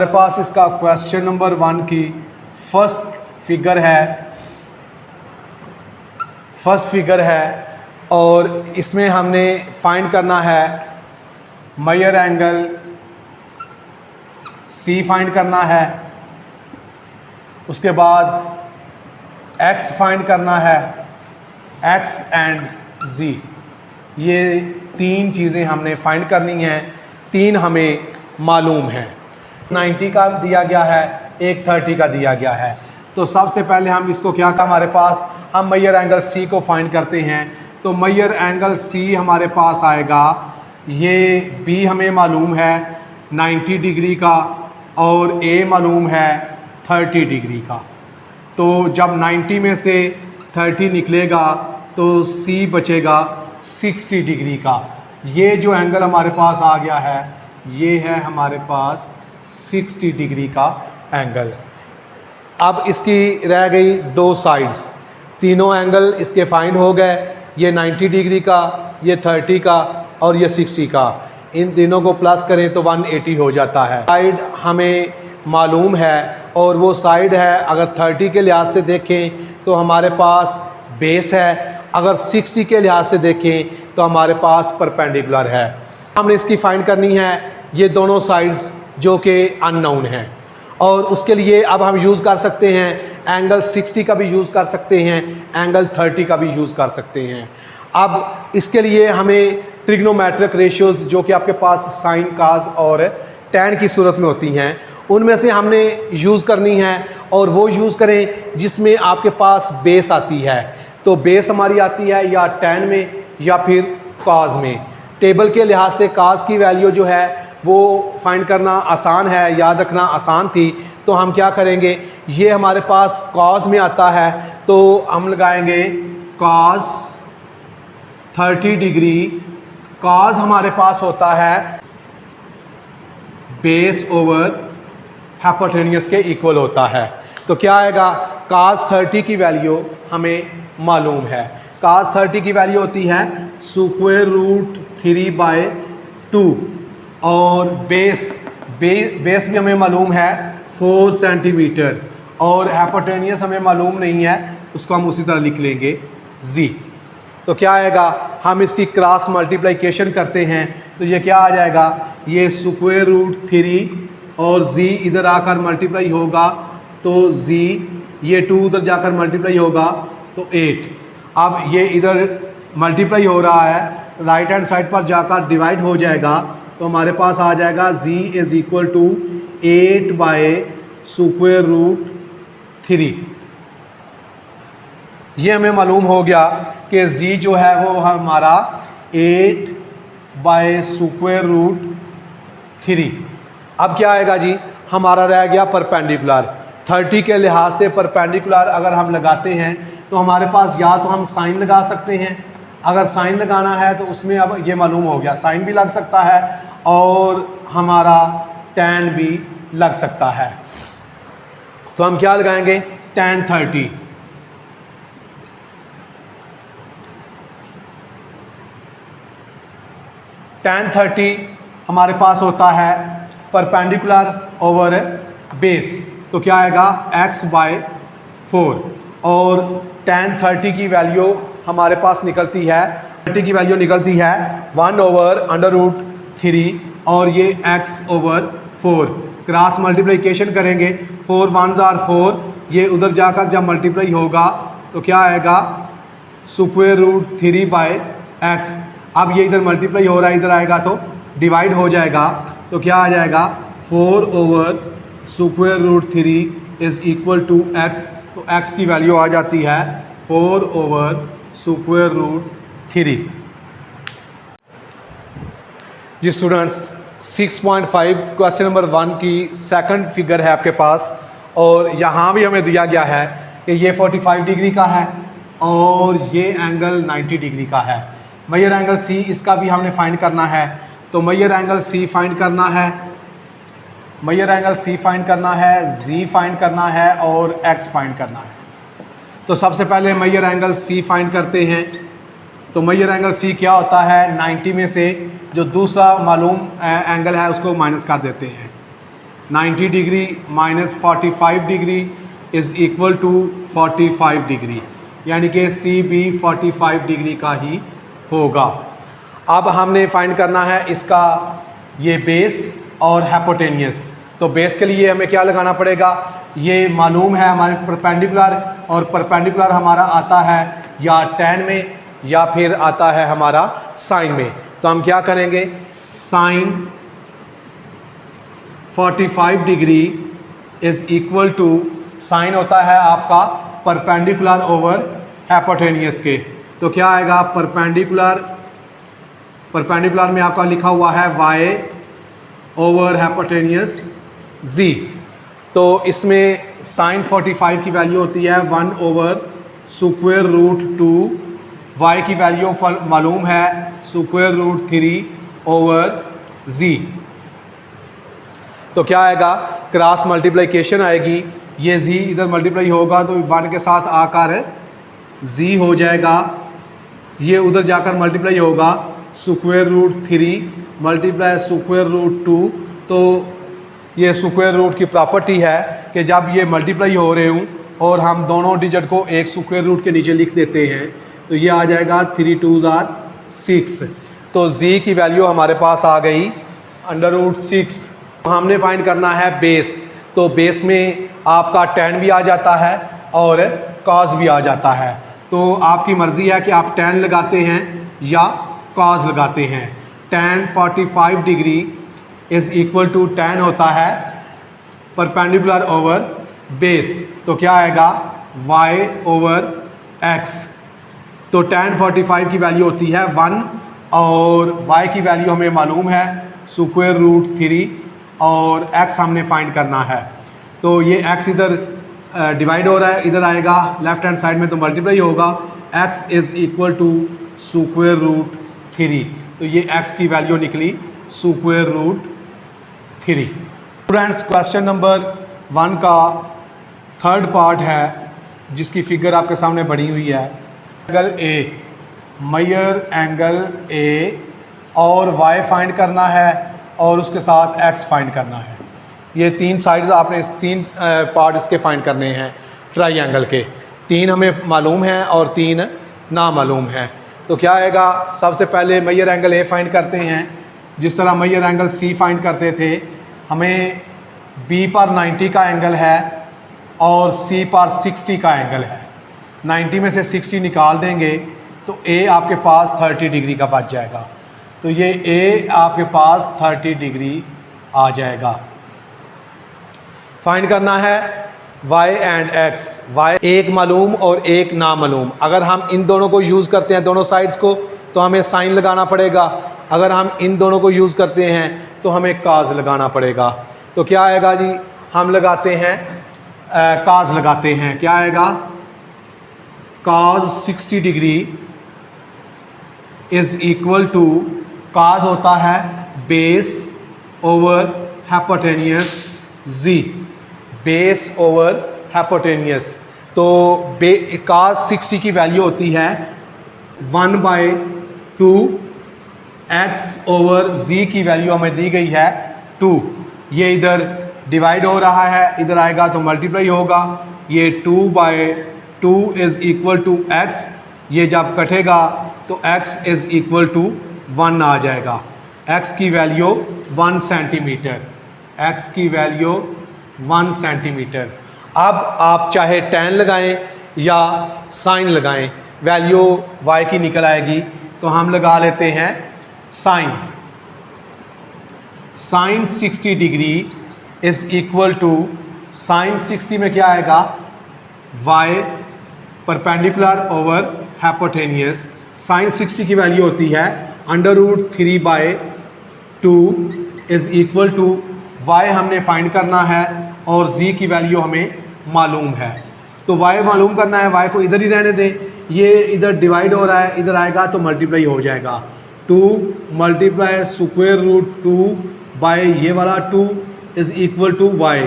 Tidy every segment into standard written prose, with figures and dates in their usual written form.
हमारे पास इसका question number 1 की फर्स्ट फिगर है और इसमें हमने फाइंड करना है मेजर एंगल सी फाइंड करना है, उसके बाद एक्स फाइंड करना है, एक्स एंड जी। ये 3 चीज़ें हमने फाइंड करनी हैं, 3 हमें मालूम हैं। 90 का दिया गया है, एक 30 का दिया गया है। तो सबसे पहले हम इसको क्या का हमारे पास हम मेजर एंगल सी को फाइंड करते हैं। तो मेजर एंगल सी हमारे पास आएगा, ये बी हमें मालूम है 90 डिग्री का और ए मालूम है 30 डिग्री का। तो जब 90 में से 30 निकलेगा तो सी बचेगा 60 डिग्री का। ये जो एंगल हमारे पास आ गया है ये है हमारे पास 60 डिग्री का एंगल। अब इसकी रह गई 2 साइड्स, तीनों एंगल इसके फाइंड हो गए। ये 90 डिग्री का, ये 30 का और ये 60 का। इन तीनों को प्लस करें तो 180 हो जाता है। साइड हमें मालूम है और वो साइड है, अगर 30 के लिहाज से देखें तो हमारे पास बेस है, अगर 60 के लिहाज से देखें तो हमारे पास परपेंडिकुलर है। हमने इसकी फाइंड करनी है ये दोनों साइड्स जो कि अननोन हैं, और उसके लिए अब हम यूज़ कर सकते हैं एंगल 60 का भी यूज़ कर सकते हैं, एंगल 30 का भी यूज़ कर सकते हैं। अब इसके लिए हमें ट्रिग्नोमेट्रिक रेशियोज़ जो कि आपके पास साइन, काज और टैन की सूरत में होती हैं, उनमें से हमने यूज़ करनी है, और वो यूज़ करें जिसमें आपके पास बेस आती है। तो बेस हमारी आती है या टैन में या फिर काज में। टेबल के लिहाज से काज की वैल्यू जो है वो फाइंड करना आसान है, याद रखना आसान थी। तो हम क्या करेंगे, ये हमारे पास कॉज में आता है तो हम लगाएंगे कॉज 30 डिग्री। कॉज हमारे पास होता है बेस ओवर हाइपोटेन्यूस के इक्वल होता है। तो क्या आएगा, कॉज 30 की वैल्यू हमें मालूम है। कॉज 30 की वैल्यू होती है स्क्वायर रूट 3/2 और बेस भी हमें मालूम है 4 सेंटीमीटर, और हाइपोटेन्यूस हमें मालूम नहीं है, उसको हम उसी तरह लिख लेंगे जी। तो क्या आएगा, हम इसकी क्रॉस मल्टीप्लिकेशन करते हैं तो ये क्या आ जाएगा, ये स्क्वायर रूट 3 और जी इधर आकर मल्टीप्लाई होगा तो जी, ये 2 उधर जाकर मल्टीप्लाई होगा तो 8। अब ये इधर मल्टीप्लाई हो रहा है, राइट हैंड साइड पर जाकर डिवाइड हो जाएगा, तो हमारे पास आ जाएगा z इज इक्वल टू 8/√3। ये हमें मालूम हो गया कि z जो है वो हमारा 8/√3। अब क्या आएगा जी, हमारा रह गया परपेंडिकुलर। 30 के लिहाज से परपेंडिकुलर अगर हम लगाते हैं तो हमारे पास या तो हम साइन लगा सकते हैं, अगर साइन लगाना है तो उसमें अब ये मालूम हो गया साइन भी लग सकता है और हमारा टैन भी लग सकता है। तो हम क्या लगाएंगे, टैन 30। टैन 30 हमारे पास होता है परपेंडिकुलर ओवर बेस, तो क्या आएगा x/4, और टैन 30 की वैल्यू हमारे पास निकलती है 30 की वैल्यू निकलती है 1/√3 और ये x/4। क्रॉस मल्टीप्लिकेशन करेंगे, 4 1s are 4, ये उधर जाकर जब मल्टीप्लाई होगा तो क्या आएगा √3/x। अब ये इधर मल्टीप्लाई हो रहा है, इधर आएगा तो डिवाइड हो जाएगा, तो क्या आ जाएगा 4/√3 इज इक्वल टू x। तो x की वैल्यू आ जाती है 4/√3। जी स्टूडेंट्स, 6.5 क्वेश्चन नंबर 1 की सेकंड फिगर है आपके पास, और यहाँ भी हमें दिया गया है कि ये 45 डिग्री का है और ये एंगल 90 डिग्री का है। मेजर एंगल सी इसका भी हमने फाइंड करना है। तो मेजर एंगल सी फाइंड करना है, मेजर एंगल सी फाइंड करना है, जी फाइंड करना है और एक्स फाइंड करना है। तो सबसे पहले मेजर एंगल सी फाइंड करते हैं। तो मेजर एंगल सी क्या होता है, 90 में से जो दूसरा मालूम एंगल है उसको माइनस कर देते हैं। 90 degree minus 45 degree is equal to 45 degree, यानी कि सी बी 45 डिग्री का ही होगा। अब हमने फाइंड करना है इसका ये बेस और हाइपोटेनियस। तो बेस के लिए हमें क्या लगाना पड़ेगा, ये मालूम है हमारे परपेंडिकुलर, और परपेंडिकुलर हमारा आता है या tan में या फिर आता है हमारा साइन में। तो हम क्या करेंगे, sine 45 degree is equal to, sine होता है आपका परपेंडिकुलर ओवर हाइपोटेनियस के। तो क्या आएगा, परपेंडिकुलर में आपका लिखा हुआ है y ओवर हाइपोटेनियस z। तो इसमें साइन 45 की वैल्यू होती है 1 ओवर स्क्वायर रूट 2, y की वैल्यू मालूम है स्क्वायर रूट 3 ओवर z। तो क्या आएगा, क्रॉस मल्टीप्लिकेशन आएगी, ये z इधर मल्टीप्लाई होगा तो 1 के साथ आकर z हो जाएगा, ये उधर जाकर मल्टीप्लाई होगा square root 3 multiply square root 2। तो ये स्क्वायर रूट की प्रॉपर्टी है कि जब ये मल्टीप्लाई हो रहे हूँ और हम दोनों डिजिट को एक स्क्वायर रूट के नीचे लिख देते हैं तो ये आ जाएगा 3 2s are 6। तो z की वैल्यू हमारे पास आ गई √6। हमने फाइंड करना है बेस। तो बेस में आपका tan भी आ जाता है और cos भी आ जाता है। तो आपकी मर्ज़ी है कि आप tan लगाते हैं या cos लगाते हैं। tan 45 degree is equal to tan होता है परपेंडिकुलर ओवर बेस। तो क्या आएगा, y ओवर x। तो tan 45 की वैल्यू होती है 1 और y की वैल्यू हमें मालूम है स्क्वायर रूट 3 और x हमने फाइंड करना है। तो ये x इधर डिवाइड हो रहा है, इधर आएगा लेफ्ट हैंड साइड में तो मल्टीप्लाई होगा, x is equal to square root 3। तो ये x की वैल्यू निकली square root 3। Students, question number 1 का थर्ड पार्ट है जिसकी फिगर आपके सामने बनी हुई है। Angle a, major angle a और y फाइंड करना है और उसके साथ x फाइंड करना है। ये 3 साइड्स आपने 3 पार्ट इसके फाइंड करने हैं ट्रायंगल के। 3 हमें मालूम है और 3 ना मालूम है। तो क्या आएगा, सबसे पहले मेजर एंगल ए फाइंड करते हैं। जिस तरह मेजर एंगल सी फाइंड करते थे, हमें बी पर 90 का एंगल है और सी पर 60 का एंगल है। 90 में से 60 निकाल देंगे तो ए आपके पास 30 डिग्री का बच जाएगा। तो ये ए आपके पास 30 डिग्री आ जाएगा। फाइंड करना है y एंड x। y एक मालूम और एक ना मालूम। अगर हम इन दोनों को यूज़ करते हैं दोनों साइड्स को तो हमें साइन लगाना पड़ेगा। अगर हम इन दोनों को यूज़ करते हैं तो हमें cos लगाना पड़ेगा। तो क्या आएगा जी, हम लगाते हैं cos लगाते हैं। क्या आएगा, cos 60 degree is equal to, cos होता है base over hypotenuse z, base over hypotenuse. तो cos 60 की वैल्यू होती है 1/2, x ओवर z की वैल्यू हमें दी गई है 2। ये इधर डिवाइड हो रहा है, इधर आएगा तो मल्टीप्लाई होगा, ये 2/2 इज़ इक्वल टू x। ये जब कटेगा तो x इज़ इक्वल टू 1 आ जाएगा। x की वैल्यू 1 सेंटीमीटर, x की वैल्यू 1 सेंटीमीटर। अब आप चाहे tan लगाएं या साइन लगाएं, वैल्यू y की निकल आएगी। तो हम लगा लेते हैं sine. Sine 60 degree is equal to, sine 60 में क्या आएगा, y perpendicular over hypotenuse. Sine 60 की वैल्यू होती है √3/2 इज़ इक्वल टू, y हमने फाइंड करना है और z की वैल्यू हमें मालूम है। तो y मालूम करना है, y को इधर ही रहने दें। ये इधर डिवाइड हो रहा है, इधर आएगा तो मल्टीप्लाई हो जाएगा। 2 मल्टीप्लाई स्क्वायर रूट 2 बाय ये वाला 2 इज़ इक्वल टू y।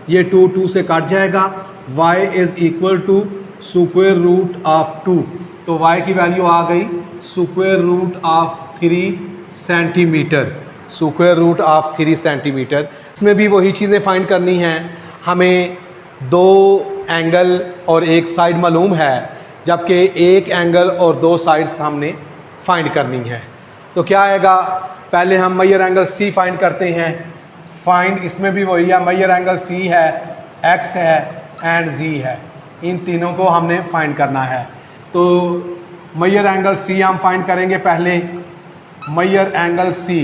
ये 2 से कट जाएगा, y is equal to square root of 2। तो y की वैल्यू आ गई square root of 3 centimetre. Square root of 3 centimetre. इसमें भी वही चीज़ें फाइंड करनी हैं, हमें 2 एंगल और एक साइड मालूम है, जबकि एक एंगल और 2 साइड्स हमने फाइंड करनी है। तो क्या आएगा, पहले हम मेजर एंगल सी फाइंड करते हैं। फाइंड इसमें भी वही है, मेजर एंगल सी है, एक्स है एंड जी है, इन तीनों को हमने फाइंड करना है। तो मेजर एंगल सी हम फाइंड करेंगे। पहले मेजर एंगल सी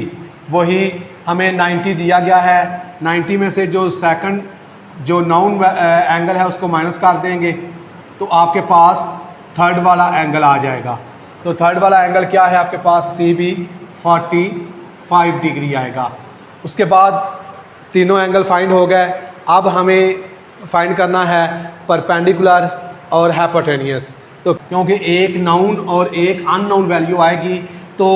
वही हमें 90 दिया गया है, 90 में से जो सेकंड जो नाउन एंगल है उसको माइनस कर देंगे तो आपके पास थर्ड वाला एंगल आ जाएगा। तो थर्ड वाला एंगल क्या है आपके पास, सी बी 45 डिग्री आएगा। उसके बाद तीनों एंगल फाइंड हो गए। अब हमें फाइंड करना है परपेंडिकुलर और हाइपोटेन्यूस। तो क्योंकि एक नाउन और एक अननोन वैल्यू आएगी तो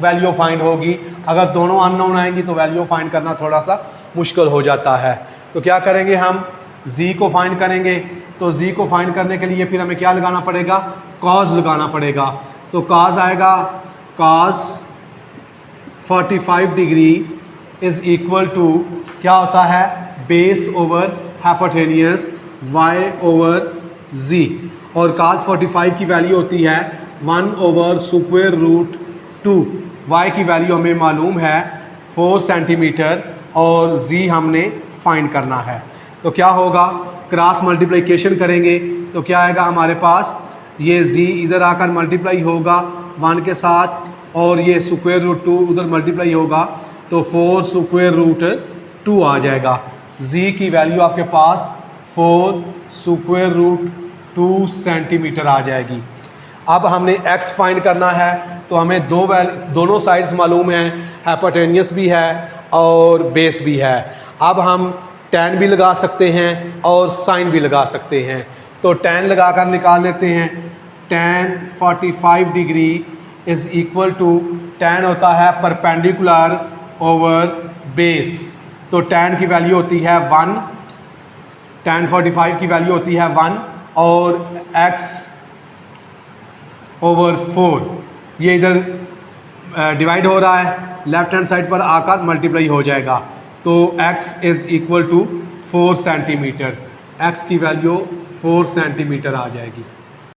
वैल्यू फाइंड होगी, अगर दोनों अननोन आएंगी तो वैल्यू फाइंड करना थोड़ा सा मुश्किल हो जाता है। तो क्या करेंगे, हम z को फाइंड करेंगे। तो z को फाइंड करने के लिए फिर हमें क्या लगाना पड़ेगा, cos लगाना पड़ेगा। तो cos आएगा, cos 45 degree is equal to क्या होता है, base over hypotenuse y over z, और cos 45 की वैल्यू होती है 1 ओवर स्क्वायर रूट 2। y की वैल्यू हमें मालूम है 4 सेंटीमीटर और z हमने फाइंड करना है। तो क्या होगा, क्रॉस मल्टीप्लिकेशन करेंगे तो क्या आएगा हमारे पास, ये z इधर आकर मल्टीप्लाई होगा 1 के साथ और ये स्क्वायर रूट 2 उधर मल्टीप्लाई होगा तो 4 स्क्वायर रूट 2 आ जाएगा। z की वैल्यू आपके पास 4 स्क्वायर रूट 2 सेंटीमीटर आ जाएगी। अब हमने x फाइंड करना है तो हमें दोनों साइड्स मालूम हैं, हाइपोटेन्यूस भी है और बेस भी है। अब हम tan भी लगा सकते हैं और sin भी लगा सकते हैं। तो tan लगाकर निकाल लेते हैं। tan 45 degree is equal to, tan होता है परपेंडिकुलर ओवर बेस, तो tan की वैल्यू होती है 1, tan 45 की वैल्यू होती है 1 और x ओवर 4, ये इधर डिवाइड हो रहा है, लेफ्ट हैंड साइड पर आकर मल्टीप्लाई हो जाएगा। तो x is equal to 4 centimetre, x की वैल्यू 4 सेंटीमीटर आ जाएगी।